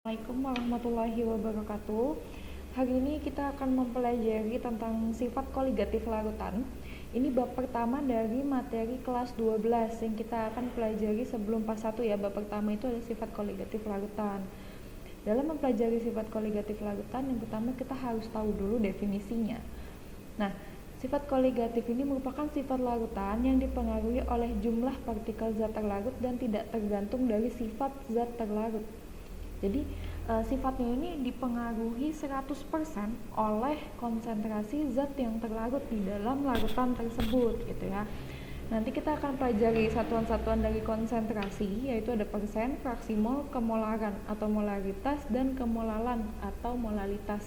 Assalamualaikum warahmatullahi wabarakatuh. Hari ini kita akan mempelajari tentang sifat koligatif larutan. Ini bab pertama dari materi kelas 12 yang kita akan pelajari sebelum pas 1 ya. Bab pertama itu adalah sifat koligatif larutan. Dalam mempelajari sifat koligatif larutan, yang pertama kita harus tahu dulu definisinya. Nah, sifat koligatif ini merupakan sifat larutan yang dipengaruhi oleh jumlah partikel zat terlarut dan tidak tergantung dari sifat zat terlarut. Jadi sifatnya ini dipengaruhi 100% oleh konsentrasi zat yang terlarut di dalam larutan tersebut gitu ya. Nanti kita akan pelajari satuan-satuan dari konsentrasi, yaitu ada persen, fraksi mol, kemolaran atau molaritas, dan kemolalan atau molalitas.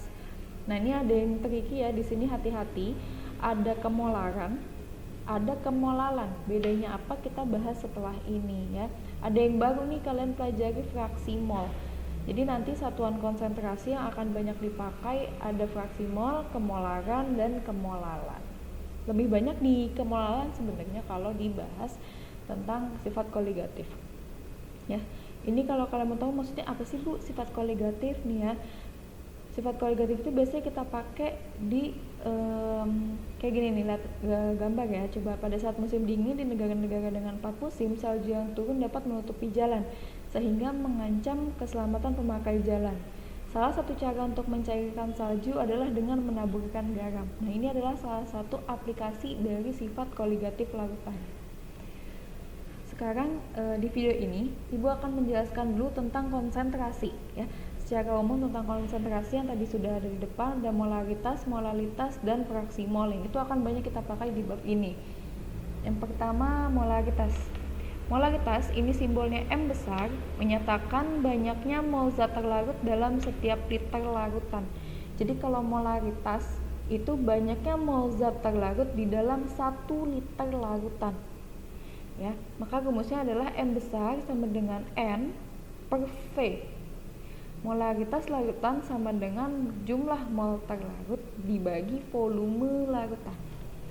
Nah, ini ada yang tricky ya, di sini hati-hati. Ada kemolaran, ada kemolalan. Bedanya apa kita bahas setelah ini ya. Ada yang baru nih, kalian pelajari fraksi mol. Jadi nanti satuan konsentrasi yang akan banyak dipakai ada fraksi mol, kemolaran, dan kemolalan. Lebih banyak di kemolalan sebenarnya kalau dibahas tentang sifat koligatif. Ya, ini kalau kalian mau tahu maksudnya apa sih Bu sifat koligatif nih ya. Sifat koligatif itu biasanya kita pakai di kayak gini nih, lihat gambar ya. Coba pada saat musim dingin di negara-negara dengan 4 musim, salju yang turun dapat menutupi jalan sehingga mengancam keselamatan pemakai jalan. Salah satu cara untuk mencairkan salju adalah dengan menaburkan garam. Nah, ini adalah salah satu aplikasi dari sifat koligatif larutan. Sekarang di video ini Ibu akan menjelaskan dulu tentang konsentrasi ya. Secara umum tentang konsentrasi yang tadi sudah ada di depan, ada molaritas, molalitas, dan fraksi mol. Itu akan banyak kita pakai di bab ini. Yang pertama, molaritas. Molaritas ini simbolnya M besar, menyatakan banyaknya mol zat terlarut dalam setiap liter larutan. Jadi kalau molaritas itu banyaknya mol zat terlarut di dalam 1 liter larutan. Ya, maka rumusnya adalah M besar sama dengan N per V. Molaritas larutan sama dengan jumlah mol terlarut dibagi volume larutan.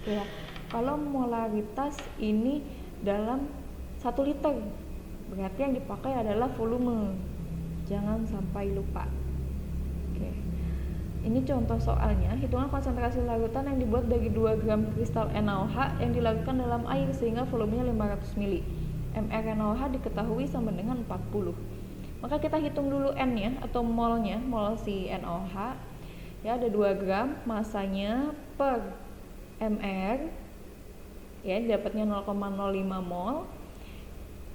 Ya, kalau molaritas ini dalam 1 liter, berarti yang dipakai adalah volume. Jangan sampai lupa. Oke. Ini contoh soalnya, hitungan konsentrasi larutan yang dibuat dari 2 gram kristal NaOH yang dilarutkan dalam air sehingga volumenya 500 ml. mR NaOH diketahui sama dengan 40. Maka kita hitung dulu N-nya atau molnya, mol si NaOH. Ya, ada 2 gram, masanya per mR. Ya, dapatnya 0,05 mol.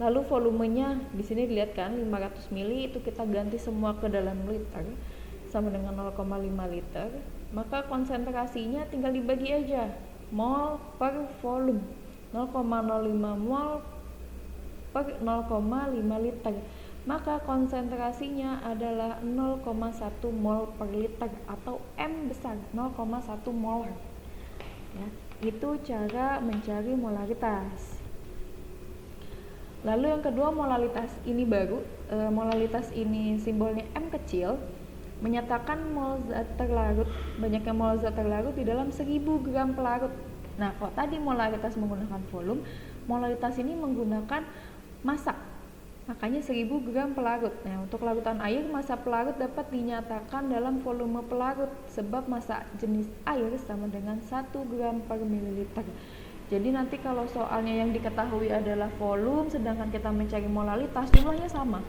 Lalu volumenya di sini dilihat kan 500 ml, itu kita ganti semua ke dalam liter sama dengan 0,5 liter. Maka konsentrasinya tinggal dibagi aja, mol per volume. 0,05 mol per 0,5 liter. Maka konsentrasinya adalah 0,1 mol per liter atau M besar 0,1 molar. Ya, itu cara mencari molaritas. Lalu yang kedua, molalitas. Ini baru, molalitas ini simbolnya M kecil, menyatakan mol zat terlarut, banyaknya mol zat terlarut di dalam 1000 gram pelarut. Nah, kalau tadi molaritas menggunakan volume, molalitas ini menggunakan massa, makanya 1000 gram pelarut. Nah, untuk larutan air, massa pelarut dapat dinyatakan dalam volume pelarut, sebab massa jenis air sama dengan 1 gram per mililiter. Jadi nanti kalau soalnya yang diketahui adalah volume, sedangkan kita mencari molalitas, jumlahnya sama.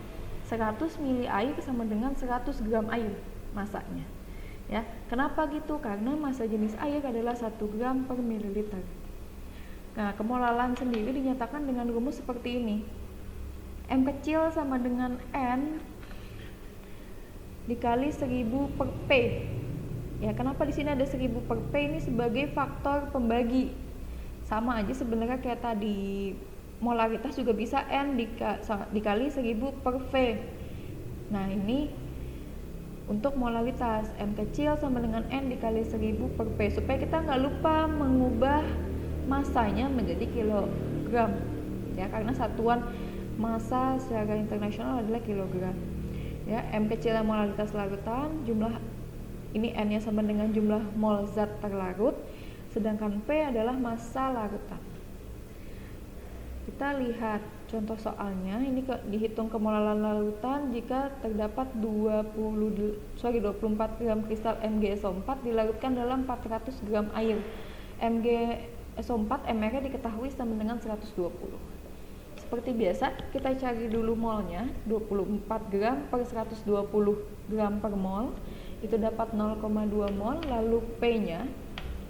100 ml air sama dengan 100 gram air masanya. Ya, kenapa gitu? Karena massa jenis air adalah 1 gram per mililiter. Nah, kemolalan sendiri dinyatakan dengan rumus seperti ini. M kecil sama dengan N dikali 1000 per P. Ya, kenapa di sini ada 1000 per P? Ini sebagai faktor pembagi. Sama aja sebenarnya kayak tadi, molaritas juga bisa N dikali 1000 per V. Nah, ini untuk molaritas, M kecil sama dengan N dikali 1000 per P, supaya kita nggak lupa mengubah massanya menjadi kilogram ya, karena satuan massa secara internasional adalah kilogram ya. M kecil molaritas larutan, jumlah ini N nya sama dengan jumlah mol zat terlarut, sedangkan P adalah massa larutan. Kita lihat Contoh soalnya ini dihitung kemolaran larutan jika terdapat 24 gram kristal MgSO4 dilarutkan dalam 400 gram air. MgSO4 mR diketahui sama dengan 120. Seperti biasa, kita cari dulu molnya, 24 gram per 120 gram per mol, itu dapat 0,2 mol, lalu P-nya,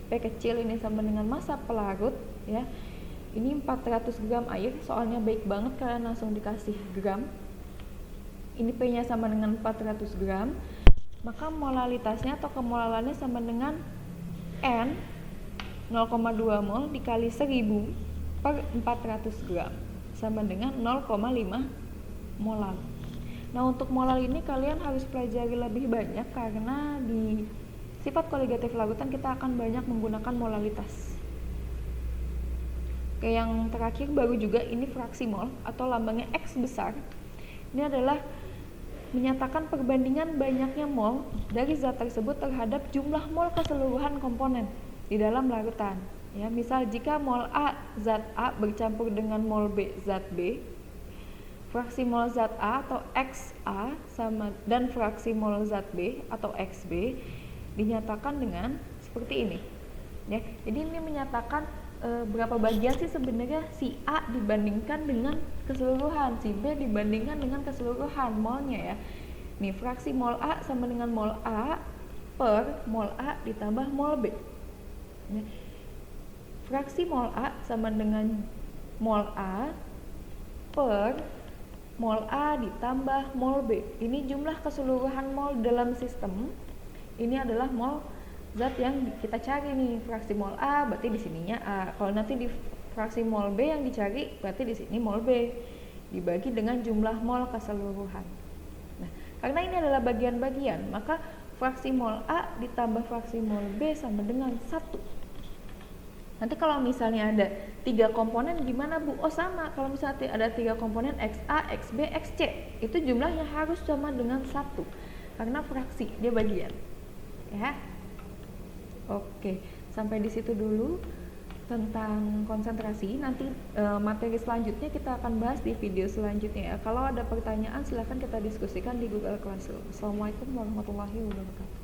P kecil ini sama dengan massa pelarut, ya. Ini 400 gram air, soalnya baik banget kalian langsung dikasih gram. Ini P-nya sama dengan 400 gram, maka molalitasnya atau kemolarannya sama dengan N 0,2 mol dikali 1000 per 400 gram sama dengan 0,5 molar. Nah, untuk molar ini kalian harus pelajari lebih banyak karena di sifat koligatif larutan kita akan banyak menggunakan molalitas. Oke, yang terakhir baru juga ini fraksi mol atau lambangnya X besar. Ini adalah menyatakan perbandingan banyaknya mol dari zat tersebut terhadap jumlah mol keseluruhan komponen di dalam larutan. Ya, misal jika mol A zat A bercampur dengan mol B zat B, fraksi mol zat A atau XA sama dan fraksi mol zat B atau XB dinyatakan dengan seperti ini. Ya, jadi ini menyatakan berapa bagian sih sebenarnya si A dibandingkan dengan keseluruhan, si B dibandingkan dengan keseluruhan molnya ya. Nih, fraksi mol A sama dengan mol A per mol A ditambah mol B. Ya. Fraksi mol A sama dengan mol A per mol A ditambah mol B. Ini jumlah keseluruhan mol dalam sistem. Ini adalah mol zat yang kita cari nih, fraksi mol A berarti di sininya A. Kalau nanti di fraksi mol B yang dicari berarti di sini mol B dibagi dengan jumlah mol keseluruhan. Nah, karena ini adalah bagian-bagian, maka fraksi mol A ditambah fraksi mol B sama dengan 1. Nanti kalau misalnya ada 3 komponen gimana Bu? Oh sama, kalau misalnya ada 3 komponen XA, XB, XC, itu jumlahnya harus sama dengan 1 karena fraksi, dia bagian. Ya. Oke, sampai di situ dulu tentang konsentrasi. Nanti materi selanjutnya kita akan bahas di video selanjutnya ya. Kalau ada pertanyaan silahkan kita diskusikan di Google Classroom. Assalamualaikum warahmatullahi wabarakatuh.